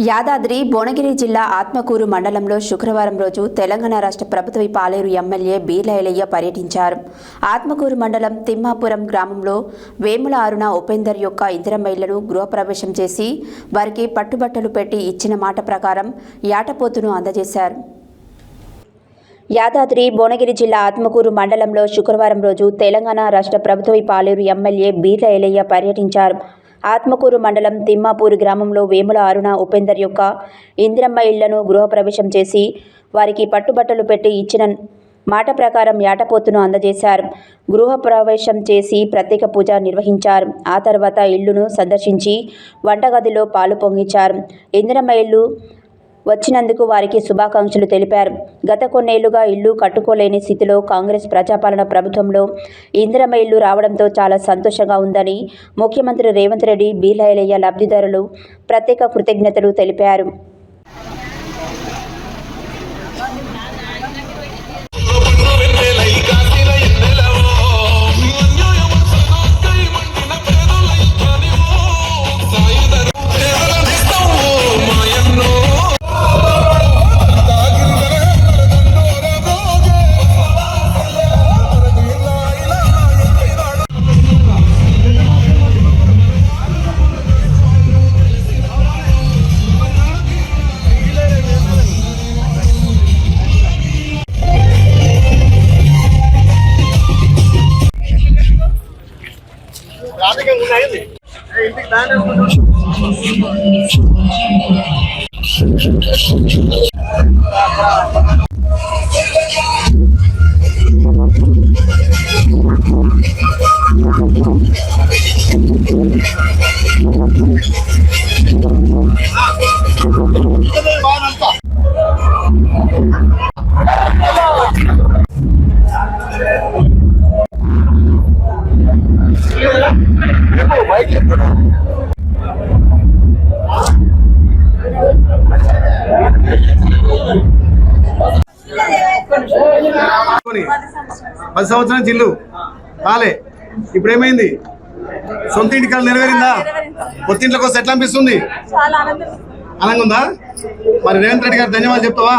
యాదాద్రి భువనగిరి జిల్లా ఆత్మకూరు మండలంలో శుక్రవారం రోజు తెలంగాణ రాష్ట్ర ప్రభుత్వ పాలేరు ఎమ్మెల్యే బీర్ల ఐలయ్య పర్యటించారు. ఆత్మకూరు మండలం తిమ్మాపురం గ్రామంలో వేముల అరుణ ఉపేందర్ యొక్క ఇందిరమ్మ ఇళ్లను గృహప్రవేశం చేసి వారికి పట్టుబట్టలు పెట్టి ఇచ్చిన మాట ప్రకారం యాటపోతును అందజేశారు. యాదాద్రి భువనగిరి జిల్లా ఆత్మకూరు మండలంలో శుక్రవారం రోజు తెలంగాణ రాష్ట్ర ప్రభుత్వ పాలేరు ఎమ్మెల్యే బీర్ల ఐలయ్య పర్యటించారు. ఆత్మకూరు మండలం తిమ్మాపూరు గ్రామంలో వేముల అరుణ ఉపేందర్ యొక్క ఇందిరమ్మ ఇళ్లను గృహప్రవేశం చేసి వారికి పట్టుబట్టలు పెట్టి ఇచ్చిన మాట ప్రకారం యాటపోతును అందజేశారు. గృహప్రవేశం చేసి ప్రత్యేక పూజ నిర్వహించారు. ఆ తర్వాత ఇళ్లును సందర్శించి వంటగదిలో పాలు పొంగించారు. ఇందిరమ్మ ఇల్లు వచ్చినందుకు వారికి శుభాకాంక్షలు తెలిపారు. గత కొన్నేళ్లుగా ఇల్లు కట్టుకోలేని స్థితిలో కాంగ్రెస్ ప్రజాపాలన ప్రభుత్వంలో ఇందిరమ్మ ఇల్లు రావడంతో చాలా సంతోషంగా ఉందని ముఖ్యమంత్రి రేవంత్ రెడ్డి, బీర్ల ఐలయ్య లబ్ధిదారులు ప్రత్యేక కృతజ్ఞతలు తెలిపారు. పది సంవత్సరాల జిల్లు కాలే ఇప్పుడు ఏమైంది? సొంత ఇంటి కళ నెరవేరిందా? కొత్త ఇంట్లోకి వస్తే ఎట్లా అనిపిస్తుంది? ఆనందంగా ఉందా? మరి రేవంత్ రెడ్డి గారు ధన్యవాదాలు చెప్తావా?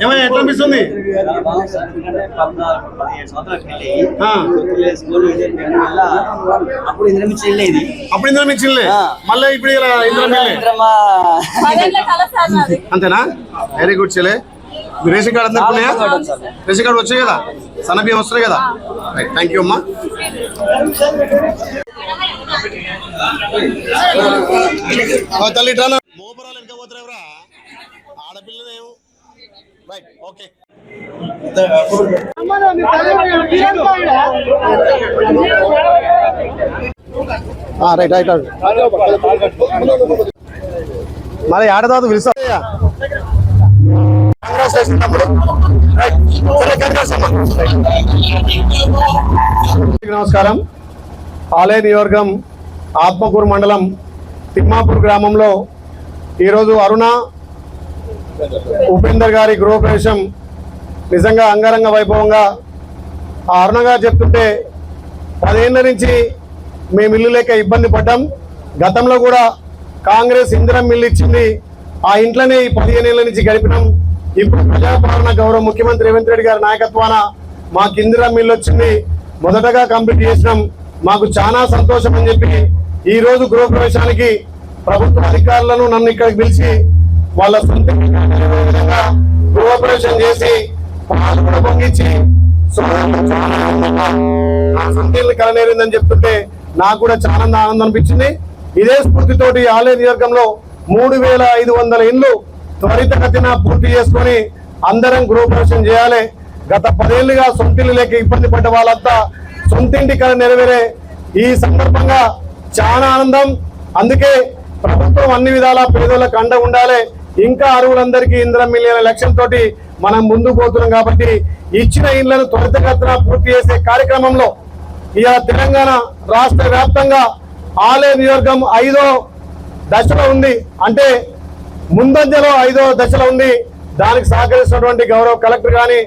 ఏమైనా ఎట్లా అనిపిస్తుంది? అప్పుడు ఇందిరా మిక్సిలే మళ్ళీ ఇప్పుడు అంతేనా? వెరీ గుడ్ చెల్లె. రేషన్ కార్డు అందరుకున్నాయా? రేషన్ కార్డు వచ్చాయి కదా, సన్నబియ్యం వస్తున్నాయి కదా. రైట్, థ్యాంక్ యూ అమ్మా. తల్లి మోపరాలు వెనక పోతారా ఆడపిల్లనేమో. Right, okay. రైట్ రైట్ మరి ఆడదాదు పిలుస్తా. నమస్కారం. ఆలయ నియోజకవర్గం ఆత్మకూరు మండలం తిమ్మాపూర్ గ్రామంలో ఈరోజు అరుణ ఉపేందర్ గారి గృహప్రవేశం నిజంగా అంగరంగ వైభవంగా. ఆ అరుణ గారు చెప్తుంటే 10 ఏళ్ల నుంచి మేము ఇల్లు లేక ఇబ్బంది పడ్డాం. గతంలో కూడా కాంగ్రెస్ ఇందిరమ్మ ఇల్లు ఇచ్చింది, ఆ ఇంట్లోనే ఈ 15 ఏళ్ల నుంచి గడిపినాం. ఇప్పుడు ప్రజాపాలన గౌరవ ముఖ్యమంత్రి రేవంత్ రెడ్డి గారి నాయకత్వాన మాకు ఇందిరమ్మ ఇల్లు వచ్చింది. మొదటగా కంప్లీట్ చేసినాం. మాకు చాలా సంతోషం అని చెప్పి ఈ రోజు గృహప్రవేశానికి ప్రభుత్వ అధికారులను నన్ను ఇక్కడికి పిలిచి వాళ్ళ సొంత గృహప్రవేశం చేసి పొంగించి సొంత ఇల్లు కలనేరిందని చెప్తుంటే నాకు కూడా చాలా ఆనందం అనిపించింది. ఇదే స్ఫూర్తితోటి ఆలయ నియోజకంలో 3500 ఇండ్లు త్వరితగతిన పూర్తి చేసుకొని అందరం గృహప్రవేశం చేయాలి. గత 10 ఏళ్లుగా సొంతిల్లు లేక ఇబ్బంది పడ్డ వాళ్ళంతా సొంతింటి కళ నెరవేరే ఈ సందర్భంగా చాలా ఆనందం. అందుకే ప్రభుత్వం అన్ని విధాలా పేదోళ్ళకు అండ ఉండాలి. ఇంకా అర్హులందరికీ ఇందిరమ్మ ఇళ్ల లక్ష్యంతో మనం ముందుకు పోతున్నాం. కాబట్టి ఇచ్చిన ఇళ్లను త్వరితగతిన పూర్తి చేసే కార్యక్రమంలో ఇలా తెలంగాణ రాష్ట్ర వ్యాప్తంగా ఆలయ నియోజకం 5వ దశలో ఉంది. అంటే ముందంజలో 5వ దశలో ఉంది. దానికి సహకరిస్తున్నటువంటి గౌరవ కలెక్టర్ కానీ,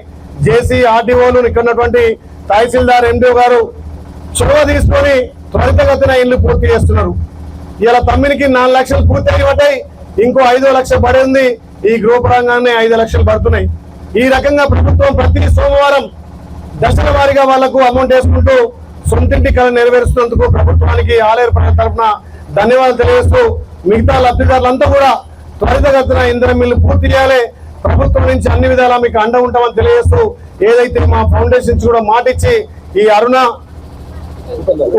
జేసీ, ఆర్డీఓలు, ఇక్కడ ఉన్నటువంటి తహసీల్దార్, ఎండిఓ గారు చొరవ తీసుకొని త్వరితగతిన ఇల్లు పూర్తి చేస్తున్నారు. ఇలా తమ్మినికి 4 లక్షలు పూర్తి అయినట్టాయి. ఇంకో 5 లక్షలు పడింది, ఈ గృహప్రాంగాన్ని 5 లక్షలు పడుతున్నాయి. ఈ రకంగా ప్రభుత్వం ప్రతి సోమవారం దశల వారీగా వాళ్లకు అమౌంట్ వేసుకుంటూ సొంతింటి కళ నెరవేరుస్తున్నందుకు ప్రభుత్వానికి ఆలయ ప్రజల తరఫున ధన్యవాదాలు తెలియజేస్తూ మిగతా లబ్ధిదారులంతా కూడా త్వరితగతిన ఇంధనం మిల్లు పూర్తి చేయాలి, ప్రభుత్వం నుంచి అన్ని విధాలా మీకు అండ ఉంటామని తెలియజేస్తూ ఏదైతే మా ఫౌండేషన్ కూడా మాటిచ్చి ఈ అరుణ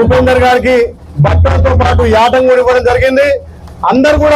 ఉపేందర్ గారికి బట్టలతో పాటు యాటం కూడా ఇవ్వడం జరిగింది. అందరు కూడా